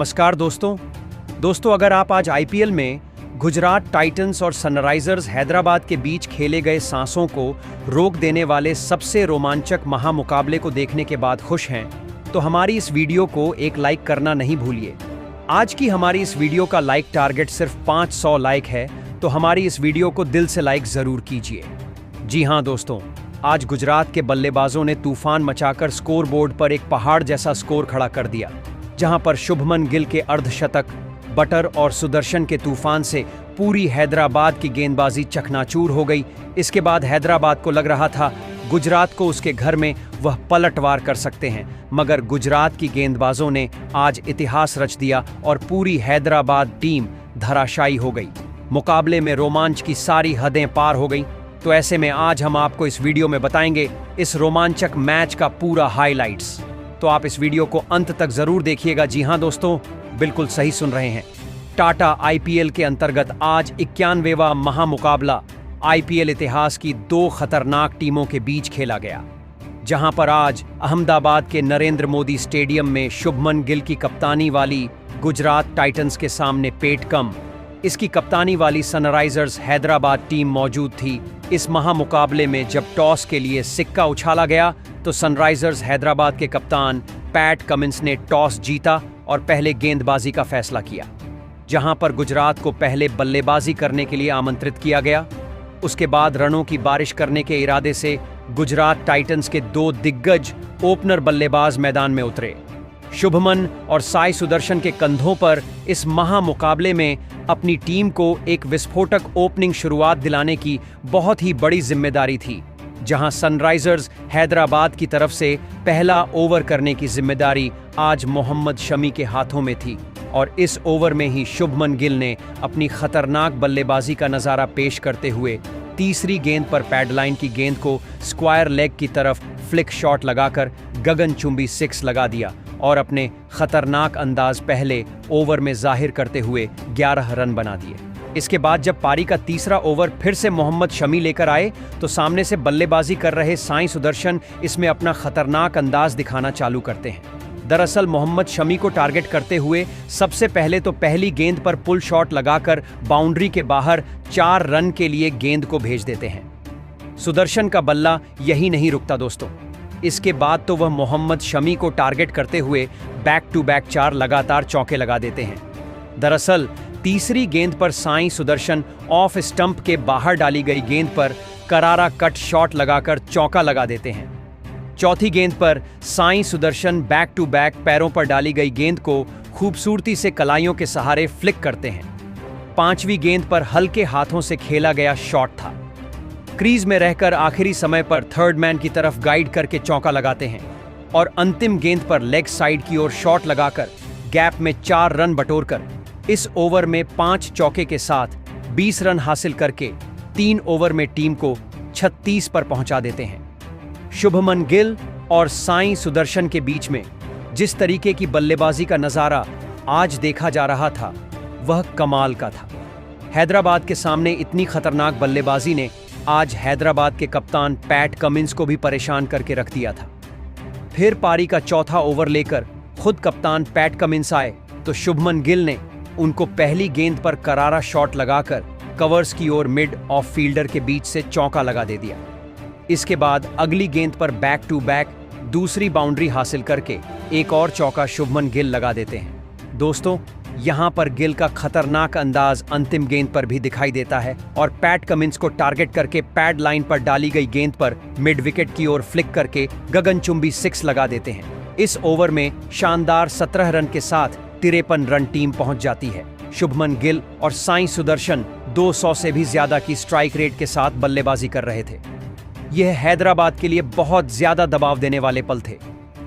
नमस्कार दोस्तों, अगर आप आज आईपीएल में गुजरात टाइटंस और सनराइजर्स हैदराबाद के बीच खेले गए सांसों को रोक देने वाले सबसे रोमांचक महामुकाबले को देखने के बाद खुश हैं, तो हमारी इस वीडियो को एक लाइक करना नहीं भूलिए। आज की हमारी इस वीडियो का लाइक टारगेट सिर्फ 500 लाइक है, तो हमारी इस वीडियो को दिल से लाइक जरूर कीजिए। जी हाँ दोस्तों, आज गुजरात के बल्लेबाजों ने तूफान मचाकर स्कोर बोर्ड पर एक पहाड़ जैसा स्कोर खड़ा कर दिया, जहां पर शुभमन गिल के अर्धशतक, बटर और सुदर्शन के तूफान से पूरी हैदराबाद की गेंदबाजी चकनाचूर हो गई। इसके बाद हैदराबाद को लग रहा था गुजरात को उसके घर में वह पलटवार कर सकते हैं, मगर गुजरात की गेंदबाजों ने आज इतिहास रच दिया और पूरी हैदराबाद टीम धराशायी हो गई। मुकाबले में रोमांच की सारी हदें पार हो गई। तो ऐसे में आज हम आपको इस वीडियो में बताएंगे इस रोमांचक मैच का पूरा हाइलाइट्स। तो आप इस वीडियो को अंत तक जरूर देखिएगा। जी हाँ दोस्तों, बिल्कुल सही सुन रहे हैं। टाटा आईपीएल के अंतर्गत आज 91वां महामुकाबला आईपीएल इतिहास की दो खतरनाक टीमों के बीच खेला गया, जहां पर आज अहमदाबाद के नरेंद्र मोदी स्टेडियम में शुभमन गिल की कप्तानी वाली गुजरात टाइटंस के सामने पेट कम इसकी कप्तानी वाली सनराइजर्स हैदराबाद टीम मौजूद थी। इस महामुकाबले में जब टॉस के लिए सिक्का उछाला गया तो सनराइजर्स हैदराबाद के कप्तान पैट कमिंस ने टॉस जीता और पहले गेंदबाजी का फैसला किया, जहां पर गुजरात को पहले बल्लेबाजी करने के लिए आमंत्रित किया गया। उसके बाद रनों की बारिश करने के इरादे से गुजरात टाइटंस के दो दिग्गज ओपनर बल्लेबाज मैदान में उतरे। शुभमन और साई सुदर्शन के कंधों पर इस महामुकाबले में अपनी टीम को एक विस्फोटक ओपनिंग शुरुआत दिलाने की बहुत ही बड़ी जिम्मेदारी थी, जहां सनराइजर्स हैदराबाद की तरफ से पहला ओवर करने की जिम्मेदारी आज मोहम्मद शमी के हाथों में थी। और इस ओवर में ही शुभमन गिल ने अपनी खतरनाक बल्लेबाजी का नजारा पेश करते हुए तीसरी गेंद पर पैडलाइन की गेंद को स्क्वायर लेग की तरफ फ्लिक शॉट लगाकर गगनचुंबी 6 लगा दिया और अपने खतरनाक अंदाज पहले ओवर में जाहिर करते हुए 11 रन बना दिए। इसके बाद जब पारी का तीसरा ओवर फिर से मोहम्मद शमी लेकर आए तो सामने से बल्लेबाजी कर रहे साई सुदर्शन इसमें अपना खतरनाक अंदाज दिखाना चालू करते हैं। दरअसल मोहम्मद शमी को टारगेट करते हुए सबसे पहले तो पहली गेंद पर पुल शॉट लगाकर बाउंड्री के बाहर 4 रन के लिए गेंद को भेज देते हैं। सुदर्शन का बल्ला यही नहीं रुकता दोस्तों, इसके बाद तो वह मोहम्मद शमी को टारगेट करते हुए बैक टू बैक 4 लगातार चौके लगा देते हैं। दरअसल तीसरी गेंद पर साई सुदर्शन ऑफ स्टंप के बाहर डाली गई गेंद पर करारा कट शॉट लगाकर चौका लगा देते हैं। चौथी गेंद पर Sai Sudharsan back to back पैरों पर डाली गई गेंद को खूबसूरती से कलाइयों के सहारे फ्लिक करते हैं। पांचवी गेंद पर हल्के हाथों से खेला गया शॉट था। क्रीज में रहकर आखिरी समय पर थर्ड मैन की तरफ गाइड करके चौका लगाते हैं और अंतिम गेंद पर लेग साइड की ओर शॉट लगाकर गैप में 4 रन बटोरकर इस ओवर में 5 चौके के साथ 20 रन हासिल करके 3 ओवर में टीम को 36 पर पहुंचा देते हैं। शुभमन गिल और साई सुदर्शन के बीच में जिस तरीके की बल्लेबाजी का नजारा आज देखा जा रहा था वह कमाल का था। हैदराबाद के सामने इतनी खतरनाक बल्लेबाजी ने आज हैदराबाद के कप्तान पैट कमिंस को भी परेशान करके रख दिया था। फिर पारी का चौथा ओवर लेकर खुद कप्तान पैट कमिंस आए तो शुभमन गिल ने उनको पहली गेंद पर करारा शॉट लगाकर कवर्स की ओर मिड ऑफ फील्डर के बीच से चौका लगा दे दिया। इसके बाद अगली गेंद पर बैक टू बैक दूसरी बाउंड्री हासिल करके एक और चौका शुभमन गिल लगा देते हैं। दोस्तों, यहां पर गिल का खतरनाक अंदाज अंतिम गेंद पर भी दिखाई देता है और पैट कमिंस को टारगेट करके पैड लाइन पर डाली गई गेंद पर मिड विकेट की ओर फ्लिक करके गगनचुंबी 6 लगा देते हैं। इस ओवर में शानदार 17 रन के साथ 53 रन टीम पहुंच जाती है। शुभमन गिल और साई सुदर्शन 200 से भी ज्यादा की स्ट्राइक रेट के साथ बल्लेबाजी कर रहे थे। यह हैदराबाद के लिए बहुत ज्यादा दबाव देने वाले पल थे।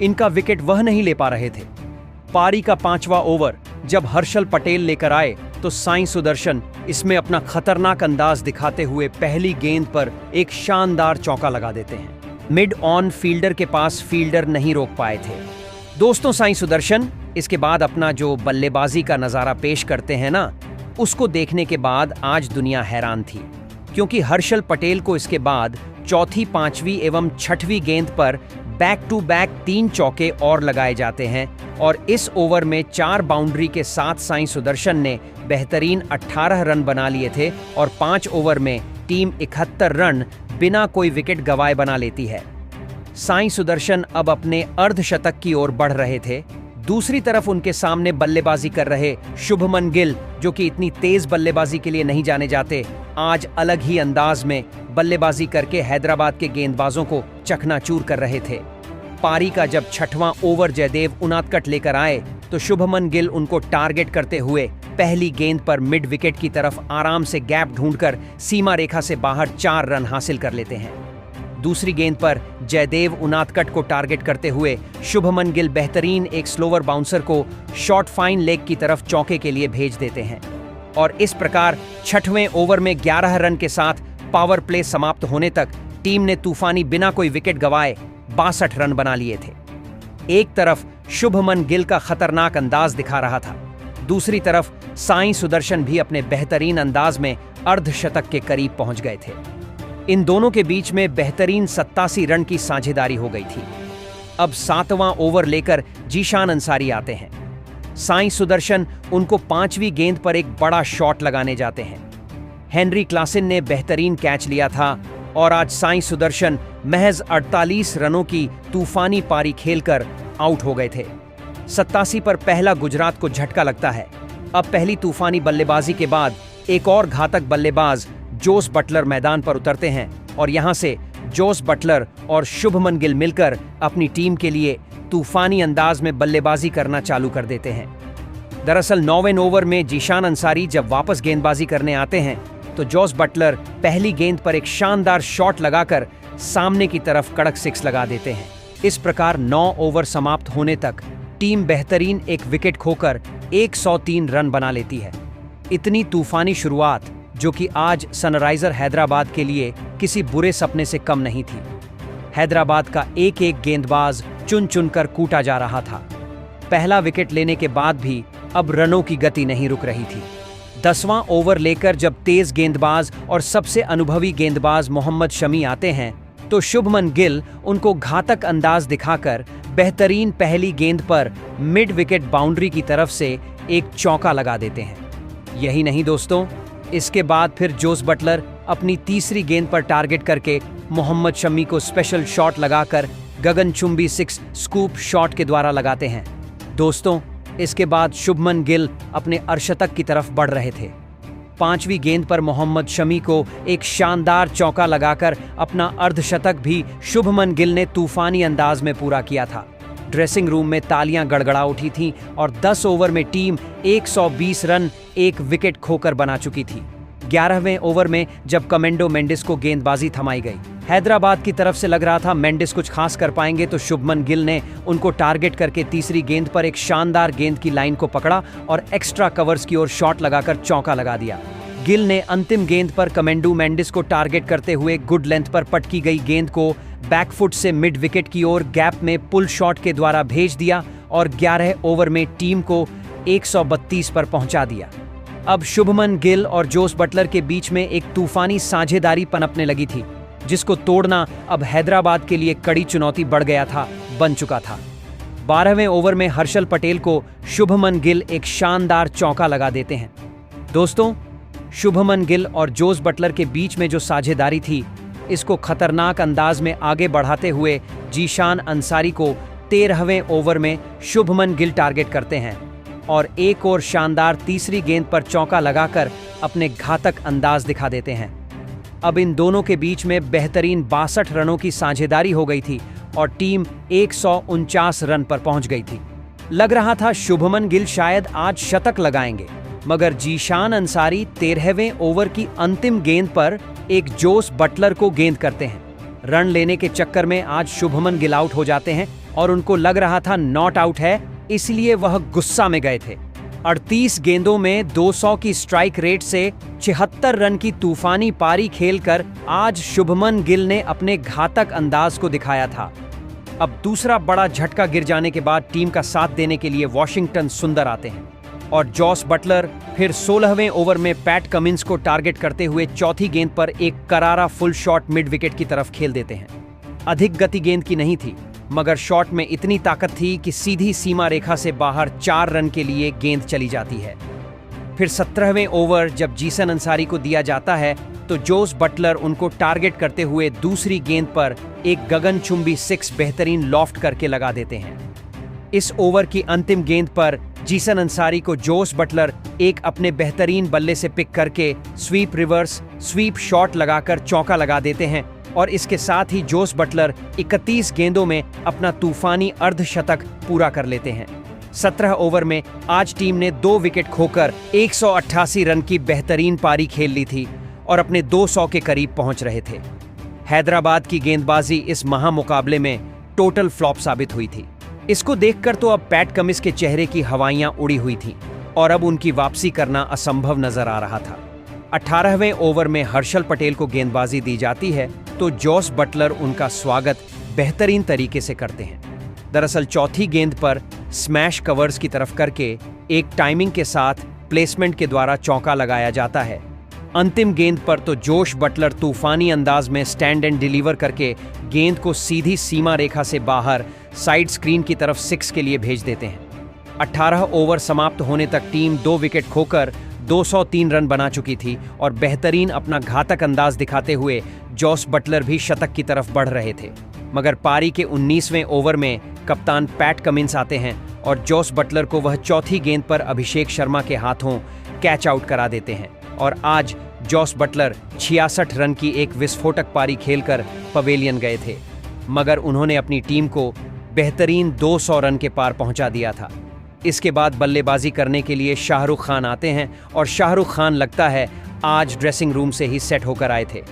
इनका विकेट वह नहीं ले पा रहे थे। पारी का 5वां ओवर जब हर्षल पटेल लेकर आए तो साई सुदर्शन इसमें अपना खतरनाक अंदाज दिखाते हुए पहली गेंद पर एक शानदार चौका लगा देते हैं। मिड ऑन फील्डर के पास फील्डर नहीं रोक पाए थे। दोस्तों, साई सुदर्शन इसके बाद अपना जो बल्लेबाजी का नजारा पेश करते हैं ना, उसको देखने के बाद आज दुनिया हैरान थी, क्योंकि हर्षल पटेल को इसके बाद चौथी, पांचवी एवं छठवीं गेंद पर बैक टू बैक 3 चौके और लगाए जाते हैं और इस ओवर में 4 बाउंड्री के साथ साईं सुदर्शन ने बेहतरीन 18 रन बना लिए थे और 5 ओवर में टीम 71 रन बिना कोई विकेट गंवाए बना लेती है। साईं सुदर्शन अब अपने अर्धशतक की ओर बढ़ रहे थे। दूसरी तरफ उनके सामने बल्लेबाजी कर रहे शुभमन गिल, जो कि इतनी तेज बल्लेबाजी के लिए नहीं जाने जाते, आज अलग ही अंदाज में बल्लेबाजी करके हैदराबाद के गेंदबाजों को चकनाचूर कर रहे थे। पारी का जब 6वां ओवर जयदेव उनादकट लेकर आए तो शुभमन गिल उनको टारगेट करते हुए पहली गेंद पर मिड विकेट की तरफ आराम से गैप ढूंढकर सीमा रेखा से बाहर 4 रन हासिल कर लेते हैं। दूसरी गेंद पर जयदेव उनादकट को टारगेट करते हुए शुभमन गिल बेहतरीन एक स्लोवर बाउंसर को शॉर्ट फाइन लेग की तरफ चौके के लिए भेज देते हैं और इस प्रकार 6वें ओवर में 11 रन के साथ पावर प्ले समाप्त होने तक टीम ने तूफानी बिना कोई विकेट गंवाए 62 रन बना लिए थे। एक तरफ शुभमन गिल का खतरनाक अंदाज दिखा रहा था, दूसरी तरफ साईं सुदर्शन भी अपने बेहतरीन अंदाज में अर्धशतक के करीब पहुंच गए थे। इन दोनों के बीच में बेहतरीन 87 रन की साझेदारी हो गई थी। अब 7वां ओवर लेकर जीशान अंसारी आते हैं। साईं सुदर्शन उनको 5वीं गेंद पर एक बड़ा शॉट लगाने जाते हैं। हेनरी क्लासन ने बेहतरीन कैच लिया था और आज साईं सुदर्शन महज 48 रनों की तूफानी पारी खेलकर आउट हो गए थे। 87 पर पहला गुजरात को झटका लगता है। अब पहली तूफानी बल्लेबाजी के बाद एक और घातक बल्लेबाज जोस बटलर मैदान पर उतरते हैं और यहां से जोस बटलर और शुभमन गिल मिलकर अपनी टीम के लिए तूफानी अंदाज में बल्लेबाजी करना चालू कर देते हैं। दरअसल 9वें ओवर में जीशान अंसारी जब वापस गेंदबाजी करने आते हैं तो जोस बटलर पहली गेंद पर एक शानदार शॉट लगाकर सामने की तरफ कड़क 6 लगा देते हैं। इस प्रकार 9 ओवर समाप्त होने तक टीम बेहतरीन एक विकेट खोकर 103 रन बना लेती है। इतनी तूफानी शुरुआत जो कि आज सनराइजर हैदराबाद के लिए किसी बुरे सपने से कम नहीं थी। हैदराबाद का एक एक गेंदबाज चुन चुनकर कूटा जा रहा था। पहला विकेट लेने के बाद भी अब रनों की गति नहीं रुक रही थी। 10वां ओवर लेकर जब तेज गेंदबाज और सबसे अनुभवी गेंदबाज मोहम्मद शमी आते हैं तो शुभमन गिल उनको घातक अंदाज दिखाकर बेहतरीन पहली गेंद पर मिड विकेट बाउंड्री की तरफ से एक चौका लगा देते हैं। यही नहीं दोस्तों, इसके बाद फिर जोस बटलर अपनी तीसरी गेंद पर टारगेट करके मोहम्मद शमी को स्पेशल शॉट लगाकर गगनचुंबी 6 स्कूप शॉट के द्वारा लगाते हैं। दोस्तों, इसके बाद शुभमन गिल अपने अर्धशतक की तरफ बढ़ रहे थे। 5वीं गेंद पर मोहम्मद शमी को एक शानदार चौका लगाकर अपना अर्धशतक भी शुभमन गिल ने तूफानी अंदाज में पूरा किया था। ड्रेसिंग रूम में तालियां गड़गड़ा उठी थीं और 10 ओवर में टीम 120 रन एक विकेट खोकर बना चुकी थी। 11वें ओवर में जब कमेंडो मेंडिस को गेंदबाजी थमाई गई, हैदराबाद की तरफ से लग रहा था मेंडिस कुछ खास कर पाएंगे, तो शुभमन गिल ने उनको टारगेट करके तीसरी गेंद पर एक शानदार गेंद की लाइन को पकड़ा और एक्स्ट्रा कवर्स की ओर शॉट लगाकर चौका लगा दिया। गिल ने अंतिम गेंद पर कमेंडो मेंडिस को टारगेट करते हुए गुड लेंथ पर पटकी गई गेंद को बैकफुट से मिड विकेट की ओर गैप में पुल शॉट के द्वारा भेज दिया और 11 ओवर में टीम को 132 पर पहुंचा दिया। अब शुभमन गिल और जोस बटलर के बीच में एक तूफानी साझेदारी पनपने लगी थी, जिसको तोड़ना अब हैदराबाद के लिए कड़ी चुनौती बन चुका था। 12वें ओवर में हर्षल पटेल को शुभमन गिल एक शानदार चौका लगा देते हैं। दोस्तों, शुभमन गिल और जोस बटलर के बीच में जो साझेदारी थी, इसको खतरनाक अंदाज में आगे बढ़ाते हुए जीशान अंसारी को 13वें ओवर में शुभमन गिल टारगेट करते हैं और एक और शानदार तीसरी गेंद पर चौका लगाकर अपने घातक अंदाज दिखा देते हैं। अब इन दोनों के बीच में बेहतरीन 62 रनों की साझेदारी हो गई थी और टीम 149 रन पर पहुंच गई थी। लग रहा था शुभमन गिल शायद आज शतक लगाएंगे, मगर जीशान अंसारी 13वें ओवर की अंतिम गेंद पर एक जोस बटलर को गेंद करते हैं। रन लेने के चक्कर में आज शुभमन गिल आउट हो जाते हैं और उनको लग रहा था नॉट आउट है, इसलिए वह गुस्सा में गए थे। 38 गेंदों में 200 की स्ट्राइक रेट से 76 रन की तूफानी पारी खेलकर आज शुभमन गिल ने अपने घातक अंदाज को दिखाया था। अब दूसरा बड़ा झटका गिर जाने के बाद टीम का साथ देने के लिए वॉशिंगटन सुंदर आते हैं और जॉस बटलर फिर 16वें ओवर में पैट कमिंस को टारगेट करते हुए चौथी गेंद पर एक करारा फुल शॉट मिड विकेट की तरफ खेल देते हैं। अधिक गति गेंद की नहीं थी, मगर शॉट में इतनी ताकत थी कि सीधी सीमा रेखा से बाहर 4 रन के लिए गेंद चली जाती है। फिर 17वें ओवर जब जीसन अंसारी को दिया जाता है तो जोस बटलर उनको टारगेट करते हुए दूसरी गेंद पर एक गगनचुंबी 6 बेहतरीन लॉफ्ट करके लगा देते हैं। इस ओवर की अंतिम गेंद पर जीसन अंसारी को जोस बटलर एक अपने बेहतरीन बल्ले से पिक करके स्वीप रिवर्स स्वीप शॉट लगाकर चौका लगा देते हैं और इसके साथ ही जोस बटलर 31 गेंदों में अपना तूफानी अर्धशतक पूरा कर लेते हैं। 17 ओवर में आज टीम ने 2 विकेट खोकर 188 रन की बेहतरीन पारी खेल ली थी और अपने 200 के करीब पहुंच रहे थे। हैदराबाद की गेंदबाजी इस महामुकाबले में टोटल फ्लॉप साबित हुई थी। इसको देखकर तो अब पैट कमिंस के चेहरे की हवाइयां उड़ी हुई थीं और अब उनकी वापसी करना असंभव नजर आ रहा था। 18वें ओवर में हर्षल पटेल को गेंदबाजी दी जाती है तो जोस बटलर उनका स्वागत बेहतरीन तरीके से करते हैं। दरअसल चौथी गेंद पर स्मैश कवर्स की तरफ करके एक टाइमिंग के साथ प्लेसमेंट के द्वारा चौका लगाया जाता है। अंतिम गेंद पर तो जोश बटलर तूफानी अंदाज में स्टैंड एंड डिलीवर करके गेंद को सीधी सीमा रेखा से बाहर साइड स्क्रीन की तरफ 6 के लिए भेज देते हैं। 18 ओवर समाप्त होने तक टीम 2 विकेट खोकर 203 रन बना चुकी थी और बेहतरीन अपना घातक अंदाज दिखाते हुए जोस बटलर भी शतक की तरफ बढ़ रहे थे। मगर पारी के 19वें ओवर में कप्तान पैट कमिंस आते हैं और जोस बटलर को वह चौथी गेंद पर अभिषेक शर्मा के हाथों कैच आउट करा देते हैं और आज जोस बटलर 66 रन की एक विस्फोटक पारी खेलकर पवेलियन गए थे, मगर उन्होंने अपनी टीम को बेहतरीन 200 रन के पार पहुंचा दिया था। इसके बाद बल्लेबाजी करने के लिए शाहरुख खान आते हैं और शाहरुख खान लगता है आज ड्रेसिंग रूम से ही सेट होकर आए थे।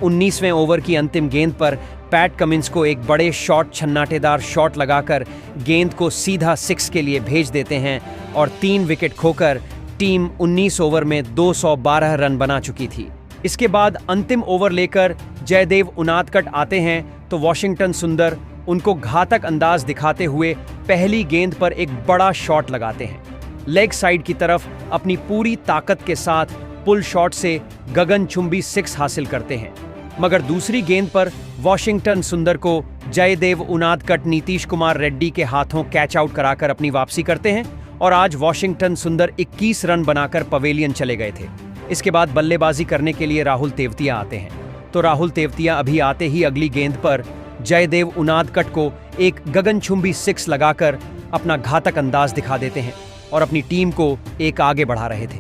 19वें ओवर की अंतिम गेंद पर पैट कमिंस को एक बड़े शॉट छन्नाटेदार शॉट लगाकर गेंद को सीधा 6 के लिए भेज देते हैं और 3 विकेट खोकर टीम 19 ओवर में 212 रन बना चुकी थी। इसके बाद अंतिम ओवर लेकर जयदेव उनादकट आते हैं तो वॉशिंगटन सुंदर उनको घातक अंदाज दिखाते हुए पहली गेंद पर एक बड़ा शॉट लगाते हैं। लेग साइड की तरफ अपनी पूरी ताकत के साथ पुल शॉट से गगनचुंबी 6 हासिल करते हैं, मगर दूसरी गेंद पर वॉशिंगटन सुंदर को जयदेव उनादकट नीतीश कुमार रेड्डी के हाथों कैच आउट कराकर अपनी वापसी करते हैं और आज वॉशिंगटन सुंदर 21 रन बनाकर पवेलियन चले गए थे। इसके बाद बल्लेबाजी करने के लिए राहुल तेवतिया आते हैं तो राहुल तेवतिया अभी आते ही अगली गेंद पर जयदेव उनादकट को एक गगनचुंबी 6 लगाकर अपना घातक अंदाज दिखा देते हैं और अपनी टीम को एक आगे बढ़ा रहे थे।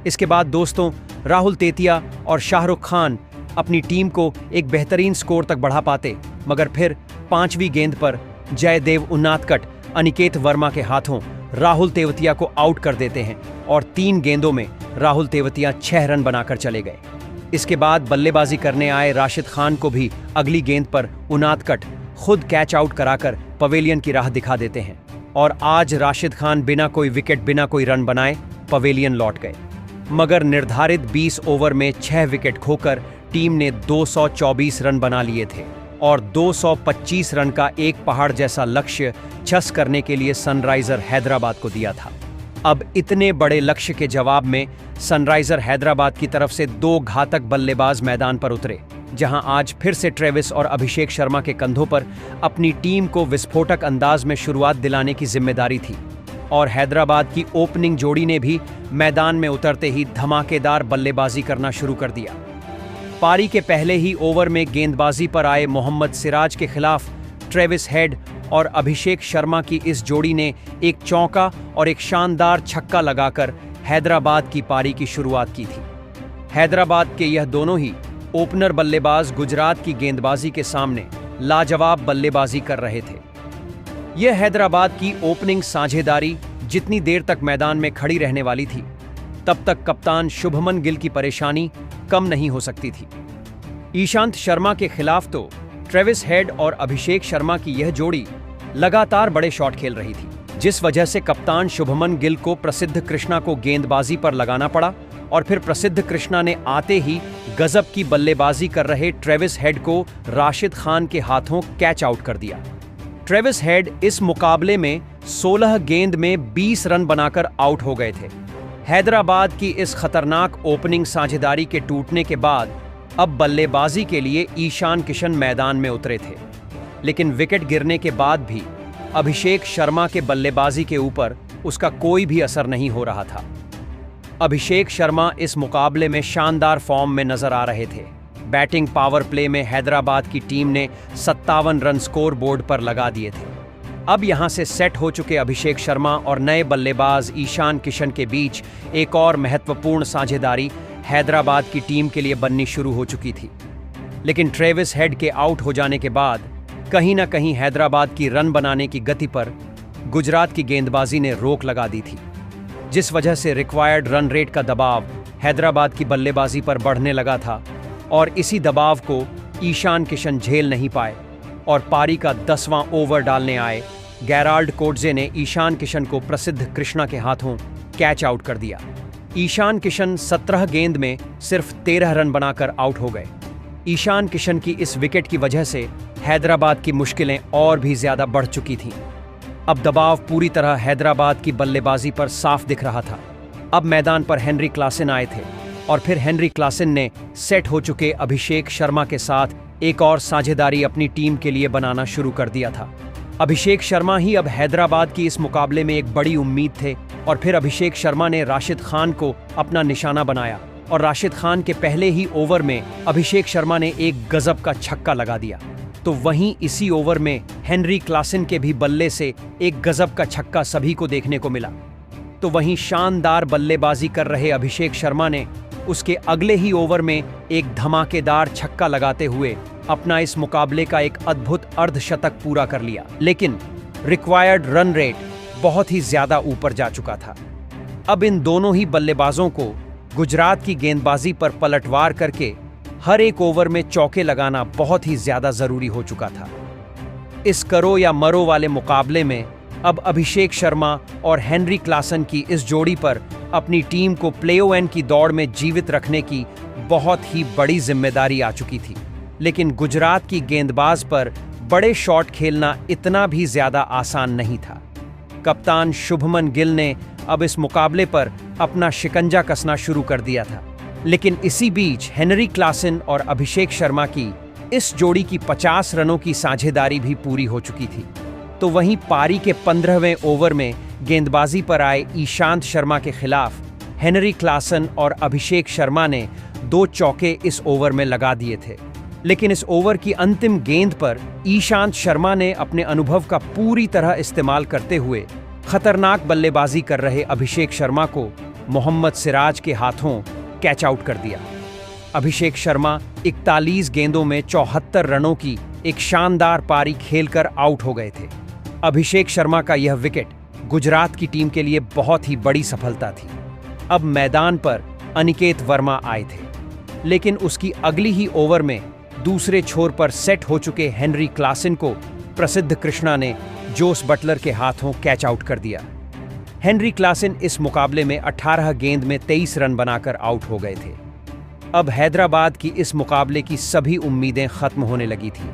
इसके बाद दोस्तों राहुल तेवतिया और शाहरुख खान अपनी टीम को एक बेहतरीन स्कोर तक बढ़ा पाते, मगर फिर 5वीं गेंद पर जयदेव उनादकट अनिकेत वर्मा के हाथों राहुल तेवतिया को आउट कर देते हैं और 3 गेंदों में राहुल तेवतिया 6 रन बनाकर चले गए। इसके बाद बल्लेबाजी करने आए राशिद खान को भी अगली गेंद पर उनादकट खुद कैच आउट कराकर पवेलियन की राह दिखा देते हैं और आज राशिद खान बिना कोई विकेट बिना कोई रन बनाए पवेलियन लौट गए, मगर निर्धारित 20 ओवर में 6 विकेट खोकर टीम ने 224 रन बना लिए थे और 225 रन का एक पहाड़ जैसा लक्ष्य छस करने के लिए सनराइजर हैदराबाद को दिया था। अब इतने बड़े लक्ष्य के जवाब में सनराइजर हैदराबाद की तरफ से 2 घातक बल्लेबाज मैदान पर उतरे, जहां आज फिर से ट्रेविस और अभिषेक शर्मा के कंधों पर अपनी टीम को विस्फोटक अंदाज में शुरुआत दिलाने की जिम्मेदारी थी और हैदराबाद की ओपनिंग जोड़ी ने भी मैदान में उतरते ही धमाकेदार बल्लेबाजी करना शुरू कर दिया। पारी के पहले ही ओवर में गेंदबाजी पर आए मोहम्मद सिराज के खिलाफ ट्रेविस हेड और अभिषेक शर्मा की इस जोड़ी ने एक चौका और एक शानदार छक्का लगाकर हैदराबाद की पारी की शुरुआत की थी। हैदराबाद के यह दोनों ही ओपनर बल्लेबाज गुजरात की गेंदबाजी के सामने लाजवाब बल्लेबाजी कर रहे थे। यह हैदराबाद की ओपनिंग साझेदारी जितनी देर तक मैदान में खड़ी रहने वाली थी, तब तक कप्तान शुभमन गिल की परेशानी कम नहीं हो सकती थी। ईशांत शर्मा के खिलाफ तो ट्रेविस हेड और अभिषेक शर्मा की यह जोड़ी लगातार बड़े शॉट खेल रही थी, जिस वजह से कप्तान शुभमन गिल को प्रसिद्ध कृष्णा को गेंदबाजी पर लगाना पड़ा और फिर प्रसिद्ध कृष्णा ने आते ही गजब की बल्लेबाजी कर रहे ट्रेविस हेड को राशिद खान के हाथों कैच आउट कर दिया। ट्रेविस हेड इस मुकाबले में 16 गेंद में 20 रन बनाकर आउट हो गए थे। हैदराबाद की इस खतरनाक ओपनिंग साझेदारी के टूटने के बाद अब बल्लेबाजी के लिए ईशान किशन मैदान में उतरे थे। लेकिन विकेट गिरने के बाद भी अभिषेक शर्मा के बल्लेबाजी के ऊपर उसका कोई भी असर नहीं हो रहा था। अभिषेक शर्मा इस मुकाबले में शानदार फॉर्म में नजर आ रहे थे। बैटिंग पावर प्ले में हैदराबाद की टीम ने 57 रन स्कोर बोर्ड पर लगा दिए थे। अब यहां से सेट हो चुके अभिषेक शर्मा और नए बल्लेबाज ईशान किशन के बीच एक और महत्वपूर्ण साझेदारी हैदराबाद की टीम के लिए बननी शुरू हो चुकी थी। लेकिन ट्रेविस हेड के आउट हो जाने के बाद कहीं ना कहीं हैदराबाद की रन बनाने की गति पर गुजरात की गेंदबाजी ने रोक लगा दी थी, जिस वजह से रिक्वायर्ड रन रेट का दबाव हैदराबाद की बल्लेबाजी पर बढ़ने लगा था और इसी दबाव को ईशान किशन झेल नहीं पाए और पारी का 10वां ओवर डालने आए गैराल्ड कोटजे ने ईशान किशन को प्रसिद्ध कृष्णा के हाथों कैच आउट कर दिया। ईशान किशन 17 गेंद में सिर्फ 13 रन बनाकर आउट हो गए। ईशान किशन की इस विकेट की वजह से हैदराबाद की मुश्किलें और भी ज्यादा बढ़ चुकी थीं। अब दबाव पूरी तरह हैदराबाद की बल्लेबाजी पर साफ दिख रहा था। अब मैदान पर हेनरी क्लासेन आए थे और फिर हेनरी क्लासेन ने सेट हो चुके अभिषेक शर्मा के साथ एक और साझेदारी अपनी टीम के लिए बनाना शुरू कर दिया था। अभिषेक शर्मा ही अब हैदराबाद की इस मुकाबले में एक बड़ी उम्मीद थे और फिर अभिषेक शर्मा ने राशिद खान को अपना निशाना बनाया और राशिद खान के पहले ही ओवर में अभिषेक शर्मा ने एक गजब का छक्का लगा दिया। तो वहीं इसी ओवर में हेनरी क्लासेन के भी बल्ले से एक गजब का छक्का सभी को देखने को मिला। तो वहीं शानदार बल्लेबाजी कर रहे अभिषेक शर्मा ने उसके अगले ही ओवर में एक धमाकेदार छक्का लगाते हुए अपना इस मुकाबले का एक अद्भुत अर्धशतक पूरा कर लिया। लेकिन रिक्वायर्ड रन रेट बहुत ही ज्यादा ऊपर जा चुका था। अब इन दोनों ही बल्लेबाजों को गुजरात की गेंदबाजी पर पलटवार करके हर एक ओवर में चौके लगाना बहुत ही ज्यादा जरूरी हो चुका था। इस करो या मरो वाले मुकाबले में अब अभिषेक शर्मा और हेनरी क्लासेन की इस जोड़ी पर अपनी टीम को प्ले-ऑन की दौड़ में जीवित रखने की बहुत ही बड़ी जिम्मेदारी आ चुकी थी। लेकिन गुजरात की गेंदबाज पर बड़े शॉट खेलना इतना भी ज्यादा आसान नहीं था। कप्तान शुभमन गिल ने अब इस मुकाबले पर अपना शिकंजा कसना शुरू कर दिया था। लेकिन इसी बीच हेनरी क्लासेन और अभिषेक शर्मा की इस जोड़ी की 50 रनों की साझेदारी भी पूरी हो चुकी थी। तो वहीं पारी के 15वें ओवर में गेंदबाजी पर आए ईशांत शर्मा के खिलाफ हेनरी क्लासेन और अभिषेक शर्मा ने 2 चौके इस ओवर में लगा दिए थे। लेकिन इस ओवर की अंतिम गेंद पर ईशांत शर्मा ने अपने अनुभव का पूरी तरह इस्तेमाल करते हुए खतरनाक बल्लेबाजी कर रहे अभिषेक शर्मा को मोहम्मद सिराज के हाथों कैच आउट कर दिया। अभिषेक शर्मा 41 गेंदों में 74 रनों की एक शानदार पारी खेलकर आउट हो गए थे। अभिषेक शर्मा का यह विकेट गुजरात की टीम के लिए बहुत ही बड़ी सफलता थी। अब मैदान पर अनिकेत वर्मा आए थे, लेकिन उसकी अगली ही ओवर में दूसरे छोर पर सेट हो चुके हेनरी क्लासेन को प्रसिद्ध कृष्णा ने जोस बटलर के हाथों कैच आउट कर दिया। हेनरी क्लासेन इस मुकाबले में 18 गेंद में 23 रन बनाकर आउट हो गए थे। अब हैदराबाद की इस मुकाबले की सभी उम्मीदें खत्म होने लगी थी।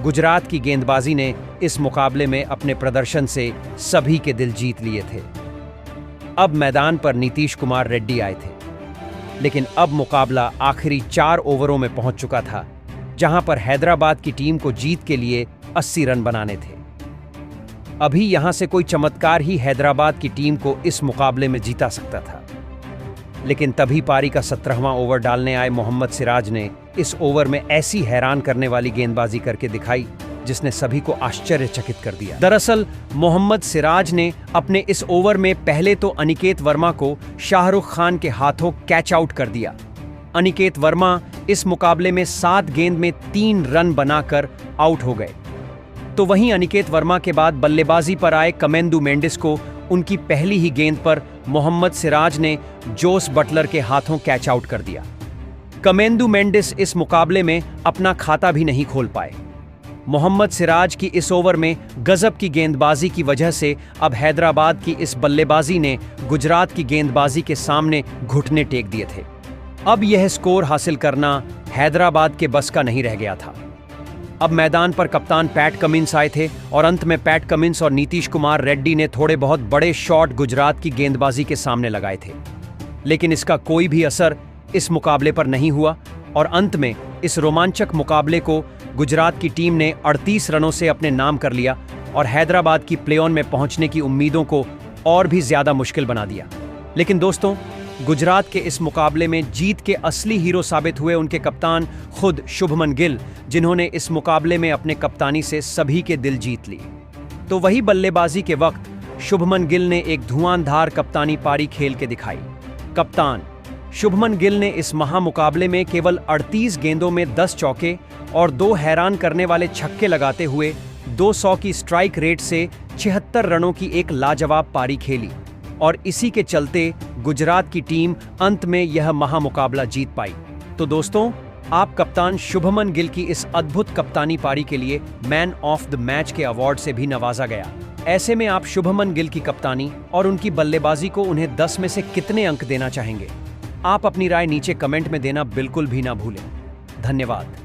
गुजरात की गेंदबाजी ने इस मुकाबले में अपने प्रदर्शन से सभी के दिल जीत लिए थे। अब मैदान पर नीतीश कुमार रेड्डी आए थे, लेकिन अब मुकाबला आखिरी 4 ओवरों में पहुंच चुका था, जहां पर हैदराबाद की टीम को जीत के लिए 80 रन बनाने थे। अभी यहां से कोई चमत्कार ही हैदराबाद की टीम को इस मुकाबले में जीता सकता था। लेकिन तभी पारी का 17वां ओवर डालने आए मोहम्मद सिराज ने इस ओवर में ऐसी हैरान करने वाली गेंदबाजी करके दिखाई जिसने सभी को आश्चर्यचकित कर दिया। दरअसल मोहम्मद सिराज ने अपने इस ओवर में पहले तो अनिकेत वर्मा को शाहरुख खान के हाथों कैच आउट कर दिया। अनिकेत वर्मा इस मुकाबले में 7 गेंद में 3 रन बनाकर आउट हो गए। तो वहीं अनिकेत वर्मा के बाद बल्लेबाजी पर आए कमेंदु मेंडिस को उनकी पहली ही गेंद पर मोहम्मद सिराज ने जोस बटलर के हाथों कैच आउट कर दिया। कमेंदु मेंडिस इस मुकाबले में अपना खाता भी नहीं खोल पाए। मोहम्मद सिराज की इस ओवर में गजब की गेंदबाजी की वजह से अब हैदराबाद की इस बल्लेबाजी ने गुजरात की गेंदबाजी के सामने घुटने टेक दिए थे। अब यह स्कोर हासिल करना हैदराबाद के बस का नहीं रह गया था। अब मैदान पर कप्तान पैट कमिंस आए थे और अंत में पैट कमिंस और नीतीश कुमार रेड्डी ने थोड़े बहुत बड़े शॉट गुजरात की गेंदबाजी के सामने लगाए थे, लेकिन इसका कोई भी असर इस मुकाबले पर नहीं हुआ और अंत में इस रोमांचक मुकाबले को गुजरात की टीम ने 38 रनों से अपने नाम कर लिया और हैदराबाद की प्लेऑन में पहुंचने की उम्मीदों को और भी ज्यादा मुश्किल बना दिया। लेकिन दोस्तों, गुजरात के इस मुकाबले में जीत के असली हीरो साबित हुए उनके कप्तान खुद शुभमन गिल, जिन्होंने इस मुकाबले में अपने कप्तानी से सभी के दिल जीत ली। तो वही बल्लेबाजी के वक्त शुभमन गिल ने एक धुआंधार कप्तानी पारी खेल के दिखाई। कप्तान शुभमन गिल ने इस महामुकाबले में केवल 38 गेंदों में 10 चौके और 2 हैरान करने वाले छक्के लगाते हुए 200 की स्ट्राइक रेट से 76 रनों की एक लाजवाब पारी खेली और इसी के चलते गुजरात की टीम अंत में यह महामुकाबला जीत पाई। तो दोस्तों, आप कप्तान शुभमन गिल की इस अद्भुत कप्तानी पारी के लिए मैन ऑफ द मैच के अवार्ड से भी नवाजा गया। ऐसे में आप शुभमन गिल की कप्तानी और उनकी बल्लेबाजी को उन्हें 10 में से कितने अंक देना चाहेंगे? आप अपनी राय नीचे कमेंट में देना बिल्कुल भी ना भूलें। धन्यवाद।